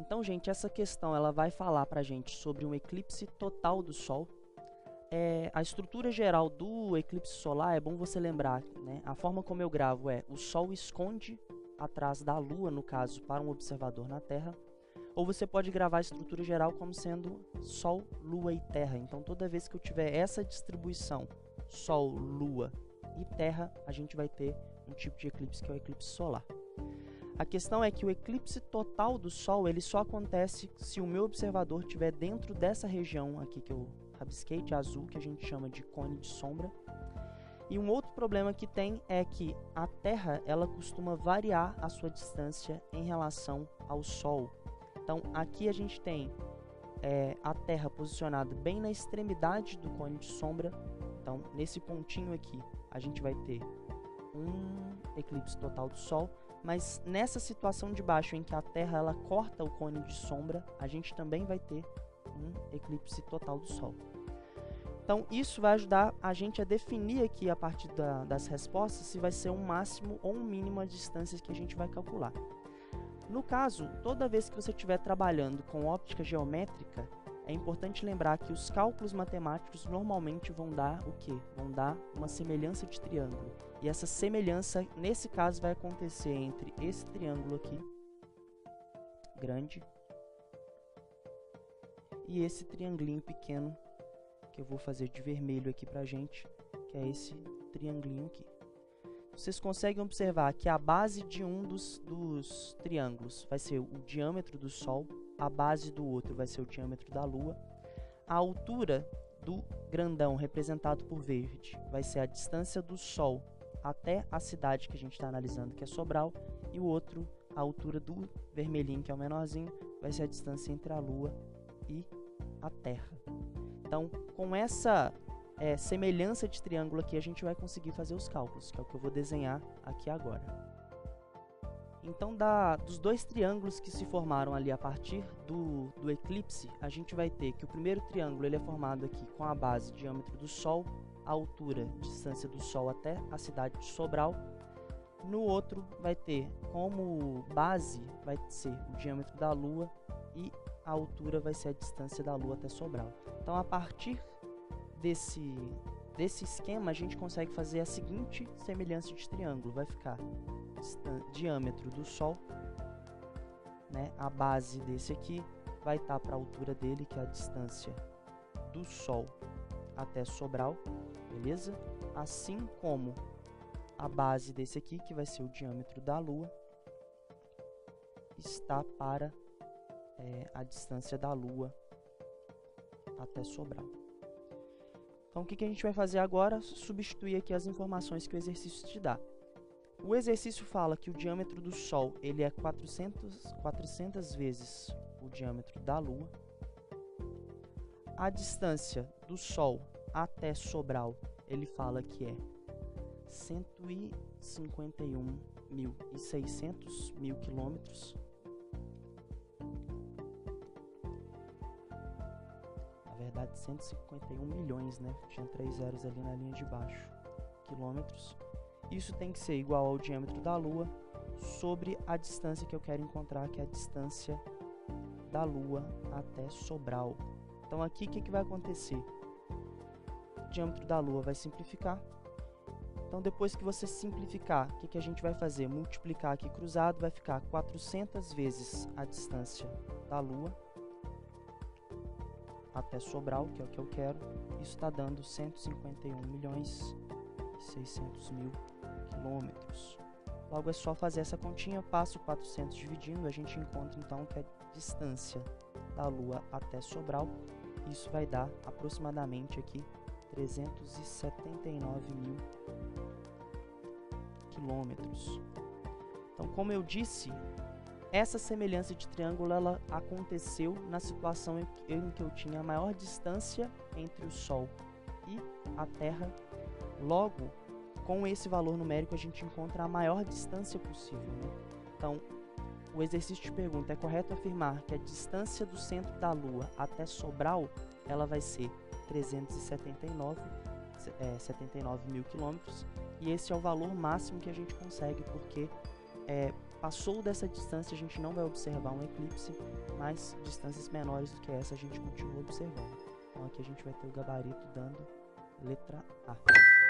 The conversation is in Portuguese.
Então, gente, essa questão ela vai falar para a gente sobre um eclipse total do Sol. A estrutura geral do eclipse solar é bom você lembrar, né? A forma como eu gravo é: o Sol esconde atrás da Lua, no caso, para um observador na Terra. Ou você pode gravar a estrutura geral como sendo Sol, Lua e Terra. Então, toda vez que eu tiver essa distribuição, Sol, Lua e Terra, a gente vai ter um tipo de eclipse que é o eclipse solar. A questão é que o eclipse total do Sol ele só acontece se o meu observador estiver dentro dessa região aqui que eu rabisquei de azul, que a gente chama de cone de sombra. E um outro problema que tem é que a Terra ela costuma variar a sua distância em relação ao Sol. Então aqui a gente tem a Terra posicionada bem na extremidade do cone de sombra. Então nesse pontinho aqui a gente vai ter um eclipse total do Sol, mas nessa situação de baixo em que a Terra ela corta o cone de sombra, a gente também vai ter um eclipse total do Sol. Então isso vai ajudar a gente a definir aqui a partir das respostas se vai ser um máximo ou um mínimo a distâncias que a gente vai calcular. No caso, toda vez que você estiver trabalhando com óptica geométrica, é importante lembrar que os cálculos matemáticos normalmente vão dar o quê? Vão dar uma semelhança de triângulo. E essa semelhança, nesse caso, vai acontecer entre esse triângulo aqui, grande, e esse triangulinho pequeno, que eu vou fazer de vermelho aqui pra gente, que é esse triangulinho aqui. Vocês conseguem observar que a base de um dos triângulos vai ser o diâmetro do Sol, a base do outro vai ser o diâmetro da Lua, a altura do grandão representado por verde vai ser a distância do Sol até a cidade que a gente está analisando, que é Sobral, e o outro, a altura do vermelhinho, que é o menorzinho, vai ser a distância entre a Lua e a Terra. Então, com essa semelhança de triângulo aqui, a gente vai conseguir fazer os cálculos, que é o que eu vou desenhar aqui agora. Então, dos dois triângulos que se formaram ali a partir do eclipse, a gente vai ter que o primeiro triângulo ele é formado aqui com a base diâmetro do Sol, a altura, distância do Sol até a cidade de Sobral. No outro vai ter como base vai ser o diâmetro da Lua e a altura vai ser a distância da Lua até Sobral. Então, a partir desse esquema, a gente consegue fazer a seguinte semelhança de triângulo. Vai ficar diâmetro do Sol, né? A base desse aqui vai estar para a altura dele, que é a distância do Sol até Sobral, beleza? Assim como a base desse aqui, que vai ser o diâmetro da Lua, está para a distância da Lua até Sobral. Então, o que a gente vai fazer agora? Substituir aqui as informações que o exercício te dá. O exercício fala que o diâmetro do Sol ele é 400 vezes o diâmetro da Lua. A distância do Sol até Sobral, ele fala que é 151.600 quilômetros. Na verdade, 151 milhões, né? Tinha 3 zeros ali na linha de baixo. Quilômetros. Isso tem que ser igual ao diâmetro da Lua sobre a distância que eu quero encontrar, que é a distância da Lua até Sobral. Então aqui o que vai acontecer? O diâmetro da Lua vai simplificar. Então depois que você simplificar, o que a gente vai fazer? Multiplicar aqui cruzado, vai ficar 400 vezes a distância da Lua até Sobral, que é o que eu quero. Isso está dando 151.600.000 quilômetros. Logo é só fazer essa continha, passa o 400 dividindo, a gente encontra então que a distância da Lua até Sobral, isso vai dar aproximadamente aqui 379.000 quilômetros. Então, como eu disse, essa semelhança de triângulo ela aconteceu na situação em que eu tinha a maior distância entre o Sol e a Terra. Logo, com esse valor numérico, a gente encontra a maior distância possível, né? Então, o exercício te pergunta, é correto afirmar que a distância do centro da Lua até Sobral, ela vai ser 379 mil quilômetros, e esse é o valor máximo que a gente consegue, porque Passou dessa distância, a gente não vai observar um eclipse, mas distâncias menores do que essa a gente continua observando. Então aqui a gente vai ter o gabarito dando letra A.